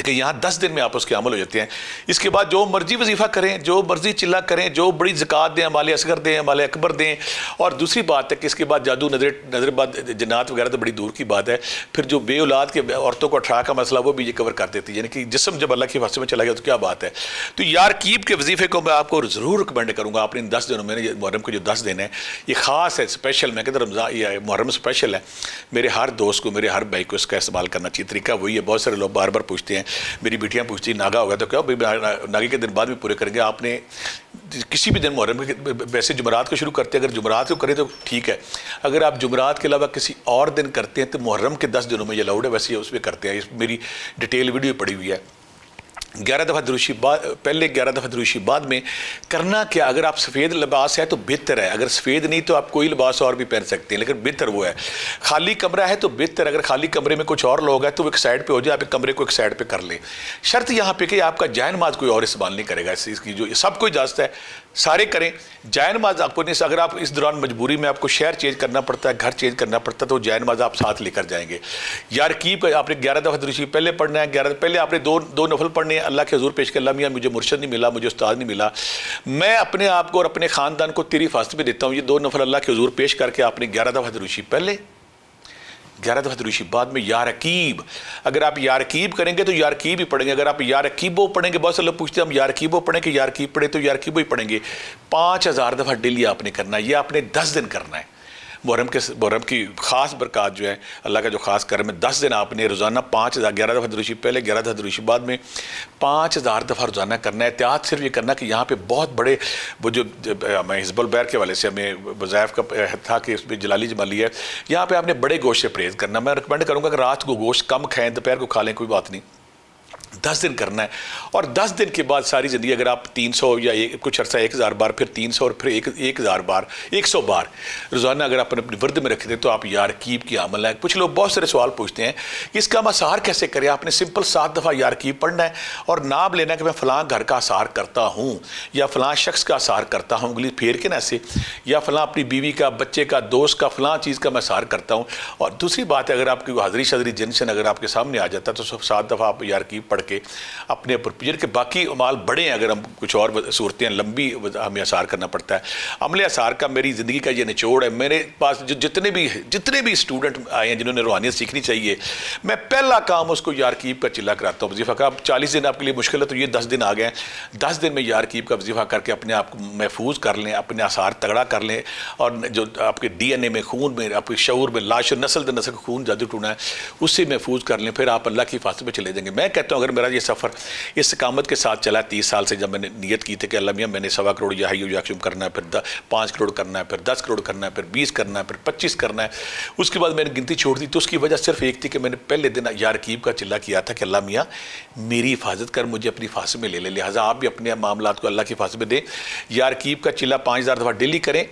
لیکن یہاں 10 دن میں آپ اس کے عمل ہو جاتے ہیں. اس کے بعد جو مرضی وظیفہ کریں, جو مرضی چلا کریں, جو بڑی زکوٰۃ دیں, مال اصغر دیں, مال اکبر دیں. اور دوسری بات ہے کہ اس کے بعد جادو, نظر بد, جنات وغیرہ تو بڑی دور کی بات ہے. پھر جو بے اولاد کے عورتوں کو اٹھا کا مسئلہ وہ بھی یہ کور کر دیتی ہے, یعنی کہ جسم جب اللہ کے واسطے میں چلا گیا تو کیا بات ہے. تو یا رقیب کے وظیفے کو میں آپ کو ضرور ریکمینڈ کروں گا. آپ نے ان 10 دنوں میں محرم کے جو 10 دن ہیں یہ خاص ہے, اسپیشل. میں کہتا ہوں رمضان یہ محرم اسپیشل ہے. میرے ہر دوست کو, میرے ہر بھائی کو اس کا استعمال کرنا چاہیے. طریقہ وہی ہے. بہت سارے لوگ بار بار پوچھتے ہیں, میری بیٹیاں پوچھتی ہیں ناگا ہوگا تو کیا ناگے کے دن بعد بھی پورے کریں گے. آپ نے کسی بھی دن محرم ویسے جمعرات کو شروع کرتے ہیں, اگر جمعرات کو کریں تو ٹھیک ہے. اگر آپ جمعرات کے علاوہ کسی اور دن کرتے ہیں تو محرم کے 10 دنوں میں یہ الاؤڈ ہے. ویسے اس میں کرتے ہیں. میری ڈیٹیل ویڈیو پڑی ہوئی ہے. 11 دفعہ دروشی پہلے 11 دفعہ دروشی بعد میں کرنا کیا. اگر آپ سفید لباس ہے تو بہتر ہے, اگر سفید نہیں تو آپ کوئی لباس اور بھی پہن سکتے ہیں, لیکن بہتر وہ ہے. خالی کمرہ ہے تو بہتر, اگر خالی کمرے میں کچھ اور لوگ ہیں تو وہ ایک سائڈ پہ ہو جائے, آپ کمرے کو ایک سائڈ پہ کر لیں. شرط یہاں پہ کہ آپ کا جائے نماز کوئی اور استعمال نہیں کرے گا. اس چیز کی جو سب کو اجازت ہے سارے کریں. جائے نماز آپ کو نہیں, اگر آپ اس دوران مجبوری میں آپ کو شہر چینج کرنا پڑتا ہے, گھر چینج کرنا پڑتا ہے, تو جائے نماز آپ ساتھ لے کر جائیں گے. یا رقیب کا آپ نے 11 دفعہ دروشی پہلے پڑھنا ہے. 11 پہلے آپ نے دو نفل پڑھنے ہیں, اللہ کے حضور پیش کر, اللہ میاں مجھے مرشد نہیں ملا, مجھے استاد نہیں ملا, میں اپنے آپ کو اور اپنے خاندان کو تیری حفاظت میں دیتا ہوں. یہ 2 نفل اللہ کے حضور پیش کر کے آپ نے 11 دفعہ دروشی پہلے, 11 دفعہ دروشی بعد میں یا رقیب. اگر آپ یا رقیب کریں گے تو یا رقیب ہی پڑھیں گے. اگر آپ یا رقیبو پڑھیں گے, بہت سے لوگ پوچھتے ہیں ہم یا رقیبو پڑھیں کہ یا رقیب پڑھیں, تو یا رقیبو ہی پڑھیں گے. 5000 دفعہ ڈیلی آپ نے کرنا ہے. یہ آپ نے 10 دن کرنا ہے. محرم کی خاص برکات جو ہے اللہ کا جو خاص کرم ہے, 10 دن آپ نے روزانہ 5000, 11 دفعہ دروشی پہلے, 11 دفعہ دروشی بعد میں 5000 دفعہ روزانہ کرنا ہے. احتیاط صرف یہ کرنا کہ یہاں پہ بہت بڑے وہ جو ہمیں حزب البیر کے والے سے ہمیں وظائف کا تھا کہ اس میں جلالی جمالی ہے, یہاں پہ آپ نے بڑے گوشت سے پرہیز کرنا. میں ریکمینڈ کروں گا کہ رات کو گوشت کم کھائیں, دوپہر کو کھا لیں, کوئی بات نہیں. 10 دن کرنا ہے. اور 10 دن کے بعد ساری زندگی اگر آپ 300 یا کچھ عرصہ 1000 بار, پھر 300 اور پھر 1000 بار, 100 بار روزانہ اگر آپ اپنی ورد میں رکھتے ہیں تو آپ یا رقیب کی عمل ہے. کچھ لوگ بہت سارے سوال پوچھتے ہیں اس کا ہم اثار کیسے کریں. آپ نے سمپل 7 دفعہ یا رقیب پڑھنا ہے اور نام لینا ہے کہ میں فلاں گھر کا اثار کرتا ہوں, یا فلاں شخص کا اثار کرتا ہوں, انگلی پھیر کے نا ایسے, یا فلاں اپنی بیوی کا, بچے کا, دوست کا, فلاں چیز کا میں اثار کرتا ہوں. اور دوسری بات ہے اگر آپ کی حاضری شادری جنشن اگر آپ کے سامنے آ جاتا ہے تو 7 دفعہ آپ یا رقیب پڑھ کے اپنے پروپیجر کے باقی اعمال بڑے ہیں. اگر ہم کچھ اور صورتیں لمبی ہمیں اثار کرنا پڑتا ہے. عمل اثار کا میری زندگی کا یہ نچوڑ ہے. میرے پاس جتنے بھی اسٹوڈنٹ آئے ہیں جنہوں نے روحانیت سیکھنی چاہیے, میں پہلا کام اس کو یا رقیب کا چلا کراتا ہوں. وظیفہ کا اب 40 دن آپ کے لیے مشکل ہے تو یہ 10 دن آ گئے ہیں. 10 دن میں یا رقیب کا وظیفہ کر کے اپنے آپ کو محفوظ کر لیں, اپنے اثار تگڑا کر لیں, اور جو آپ کے ڈی این اے میں, خون میں, آپ کے شعور میں, لاش نسل در نسل خون جادو ٹونا ہے اس سے محفوظ کر لیں. پھر آپ اللہ کی حفاظت میں چلے جائیں گے. میں کہتا ہوں اگر میرا یہ سفر اس استقامت کے ساتھ چلا 30 سال سے, جب میں نے نیت کی تھی کہ اللہ میاں میں نے 1.25 کروڑ یا حی و یا قیوم کرنا ہے, پھر 5 کروڑ کرنا ہے, پھر 10 کروڑ کرنا ہے, پھر 20 کرنا ہے, پھر 25 کرنا ہے, اس کے بعد میں نے گنتی چھوڑ دی. تو اس کی وجہ صرف ایک تھی کہ میں نے پہلے دن یا رقیب کا چلا کیا تھا کہ اللہ میاں میری حفاظت کر, مجھے اپنی حفاظت میں لے لے. لہٰذا آپ بھی اپنے معاملات کو اللہ کی حفاظت میں دیں. یا رقیب کا چلا 5000 دفعہ ڈیلی کریں.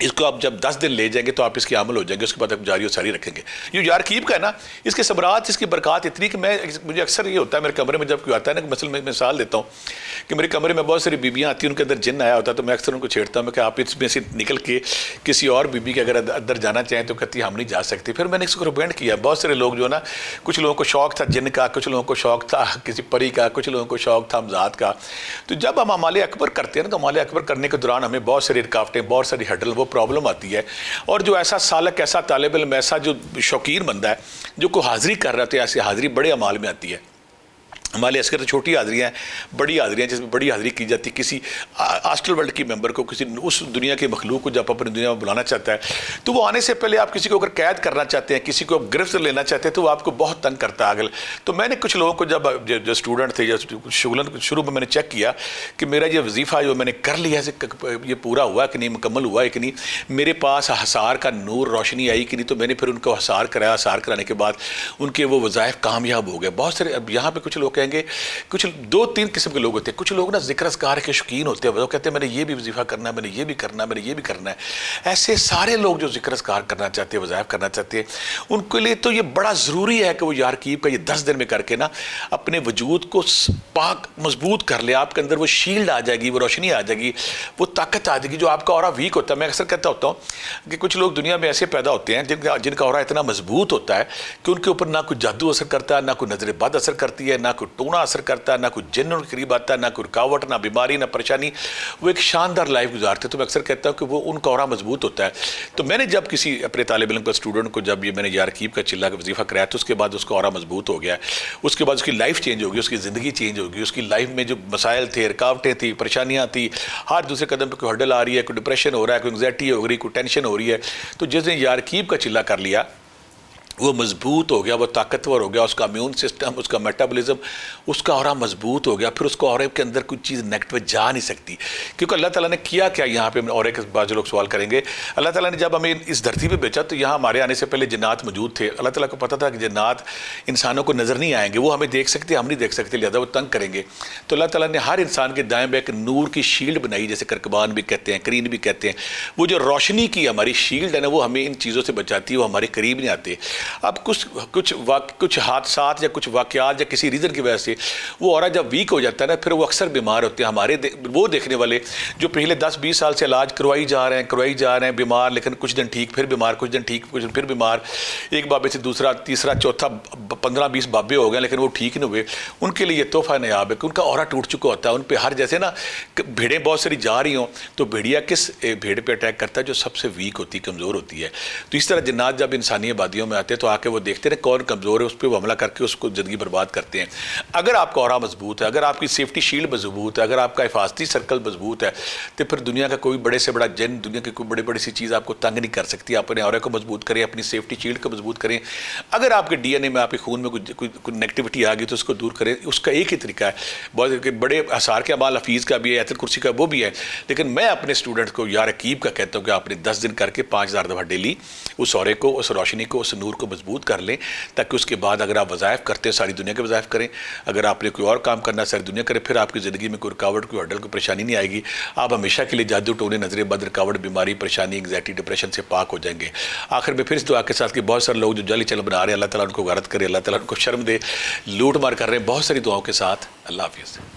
اس کو آپ جب 10 دن لے جائیں گے تو آپ اس کے عمل ہو جائیں گے. اس کے بعد آپ جاری و ساری رکھیں گے. یہ یا رقیب کا ہے نا, اس کے ثمرات, اس کی برکات اتنی کہ مجھے اکثر یہ ہوتا ہے میرے کمرے میں جب کوئی آتا ہے نا, کہ مثلا میں مثال دیتا ہوں کہ میرے کمرے میں بہت ساری بیویاں آتی ہیں, ان کے اندر جن آیا ہوتا ہے, تو میں اکثر ان کو چھیڑتا ہوں کہ آپ اس میں سے نکل کے کسی اور بیوی کے اگر اندر جانا چاہیں تو کہتی ہم نہیں جا سکتے. پھر میں نے اس کو ریکمینڈ کیا. بہت سارے لوگ جو ہے نا, کچھ لوگوں کو شوق تھا جن کا, کچھ لوگوں کو شوق تھا کسی پری کا, کچھ لوگوں کو شوق تھا امزاد کا. تو جب ہم اعمال اکبر کرتے ہیں نا, تو اعمال اکبر کرنے کے دوران ہمیں بہت ساری رکاوٹیں, بہت ساری ہڈل, وہ پرابلم آتی ہے. اور جو ایسا سالک, ایسا طالب علم, ایسا جو شوقین بندہ ہے جو کو حاضری کر رہا ہے, ایسی حاضری بڑے اعمال میں آتی ہے. ہمارے عسکر تو چھوٹی حاضریاں ہیں, بڑی حاضریاں جس میں بڑی حاضری کی جاتی ہے. کسی ہاسٹل ورلڈ کی ممبر کو, کسی اس دنیا کے مخلوق کو جب اپنی دنیا میں بلانا چاہتا ہے تو وہ آنے سے پہلے آپ کسی کو اگر قید کرنا چاہتے ہیں, کسی کو گرفت لینا چاہتے ہیں, تو وہ آپ کو بہت تنگ کرتا ہے اگل. تو میں نے کچھ لوگوں کو جب جو اسٹوڈنٹ تھے, شروع میں نے چیک کیا کہ میرا یہ وظیفہ جو میں نے کر لیا ہے یہ پورا ہوا کہ نہیں, مکمل ہوا ہے کہ نہیں, میرے پاس حصار کا نور روشنی آئی کہ نہیں. تو میں نے پھر ان کو حصار کرایا. حصار کرانے کے بعد ان کے وہ وظائف کامیاب ہو گئے. بہت سارے اب یہاں پہ کچھ لوگ کہیں گے کچھ 2-3 قسم کے لوگ ہوتے ہیں. کچھ لوگ نا ذکر اذکار کے شوقین ہوتے ہیں, وہ کہتے ہیں میں نے یہ بھی وظیفہ کرنا ہے, میں نے یہ بھی کرنا ہے, میں نے یہ بھی کرنا ہے. ایسے سارے لوگ جو ذکر اذکار کرنا چاہتے ہیں, وظائف کرنا چاہتے ہیں, ان کے لیے تو یہ بڑا ضروری ہے کہ وہ یا رقیب کا یہ 10 دن میں کر کے نا اپنے وجود کو پاک مضبوط کر لے. آپ کے اندر وہ شیلڈ آ جائے گی, وہ روشنی آ جائے گی, وہ طاقت آ جائے گی. جو آپ کا اورا ویک ہوتا ہے, میں اکثر کہتا ہوتا ہوں کہ کچھ لوگ دنیا میں ایسے پیدا ہوتے ہیں جن کا اورا اتنا مضبوط ہوتا ہے کہ ان کے اوپر نہ کوئی جادو اثر کرتا ہے, نہ کوئی نظر بد اثر کرتی ہے, نہ کوئی ٹونا اثر کرتا ہے, نہ کوئی جن ان کے قریب آتا ہے, نہ کوئی رکاوٹ, نہ بیماری, نہ پریشانی. وہ ایک شاندار لائف گزارتے ہیں. تو میں اکثر کہتا ہوں کہ وہ ان کا اورا مضبوط ہوتا ہے. تو میں نے جب کسی اپنے طالب علم کو, اسٹوڈنٹ کو, جب یہ میں نے یا رقیب کا چلہ کا وظیفہ کرایا تو اس کے بعد اس کا اورا مضبوط ہو گیا. اس کے بعد اس کی لائف چینج ہوگی, اس کی زندگی چینج ہوگی. اس کی لائف میں جو مسائل تھے, رکاوٹیں تھیں, پریشانیاں تھیں, ہر دوسرے قدم پہ کوئی ہرڈل آ رہی ہے, کوئی ڈپریشن ہو رہا ہے, کوئی انگزائٹی ہو رہی ہے, کوئی ٹینشن ہو رہی ہے, تو جس نے یا رقیب کا چلہ کر لیا وہ مضبوط ہو گیا, وہ طاقتور ہو گیا. اس کا امیون سسٹم, اس کا میٹابولزم, اس کا اورا مضبوط ہو گیا. پھر اس کو اورے کے اندر کوئی چیز نیگیٹو جا نہیں سکتی. کیونکہ اللہ تعالیٰ نے کیا کیا یہاں پہ, اورے کے بعض لوگ سوال کریں گے, اللہ تعالیٰ نے جب ہمیں اس دھرتی پہ بھیجا تو یہاں ہمارے آنے سے پہلے جنات موجود تھے. اللہ تعالیٰ کو پتہ تھا کہ جنات انسانوں کو نظر نہیں آئیں گے, وہ ہمیں دیکھ سکتے, ہم نہیں دیکھ سکتے, لہٰذا وہ تنگ کریں گے. تو اللہ تعالیٰ نے ہر انسان کے دائیں بائیں ایک نور کی شیلڈ بنائی, جیسے کرکبان بھی کہتے ہیں, کرین بھی کہتے ہیں. وہ جو روشنی کی ہماری شیلڈ ہے نا, وہ ہمیں ان چیزوں سے بچاتی ہے, وہ ہمارے قریب نہیں آتے. اب کچھ حادثات یا کچھ واقعات یا کسی ریزن کی وجہ سے وہ اورا جب ویک ہو جاتا ہے نا, پھر وہ اکثر بیمار ہوتے ہیں. ہمارے وہ دیکھنے والے جو پچھلے 10-20 سال سے علاج کروائی جا رہے ہیں بیمار, لیکن کچھ دن ٹھیک پھر بیمار, کچھ دن ٹھیک کچھ دن پھر بیمار, ایک بابے سے دوسرا, تیسرا, چوتھا, 15-20 بابے ہو گئے لیکن وہ ٹھیک نہیں ہوئے. ان کے لیے یہ تحفہ نیاب ہے کہ ان کا اورا ٹوٹ چکا ہوتا ہے. ان پہ ہر جیسے نا بھیڑیں بہت ساری جا رہی ہوں, تو بھیڑیا کس بھیڑ پہ اٹیک کرتا ہے؟ جو سب سے ویک ہوتی ہے, کمزور ہوتی ہے. تو اس طرح جنات جب انسانی آبادیوں میں آتے ہیں تو آ کے وہ دیکھتے ہیں کون کمزور ہے, اس پہ وہ حملہ کر کے اس کو زندگی برباد کرتے ہیں. اگر آپ کا اورا مضبوط ہے, اگر آپ کی سیفٹی شیلڈ مضبوط ہے, اگر آپ کا حفاظتی سرکل مضبوط ہے, تو پھر دنیا کا کوئی بڑے سے بڑا جن, دنیا کی کوئی بڑی سی چیز آپ کو تنگ نہیں کر سکتی. آپ اپنے اورے کو مضبوط کریں, اپنی سیفٹی شیلڈ کو مضبوط کریں. اگر آپ کے ڈی این اے میں, آپ کے خون میں کوئی نیگیٹیوٹی آ گئی تو اس کو دور کریں. اس کا ایک ہی طریقہ ہے, بہت بڑے آثار کے اعمال حفیظ کا بھی ہے, آیت الکرسی کا وہ بھی ہے, لیکن میں اپنے اسٹوڈنٹ کو یا رقیب کا کہتا ہوں کہ آپ نے 10 دن کر کے 5000 دفعہ ڈیلی اس اورے کو, اس روشنی کو, اس نور کو مضبوط کر لیں, تاکہ اس کے بعد اگر آپ وظائف کرتے ہیں ساری دنیا کے وظائف کریں. اگر آپ نے کوئی اور کام کرنا ساری دنیا کریں, پھر آپ کی زندگی میں کوئی رکاوٹ, کوئی ہرڈل, کوئی پریشانی نہیں آئے گی. آپ ہمیشہ کے لیے جادو ٹونے, نظر بد, رکاوٹ, بیماری, پریشانی, انگزائٹی, ڈپریشن سے پاک ہو جائیں گے. آخر میں پھر اس دعا کے ساتھ کہ بہت سارے لوگ جو جعلی چینل بنا رہے ہیں, اللہ تعالیٰ ان کو غارت کرے, اللہ تعالیٰ ان کو شرم دے, لوٹ مار کر رہے ہیں, بہت ساری دعاؤں کے ساتھ. اللہ حافظ.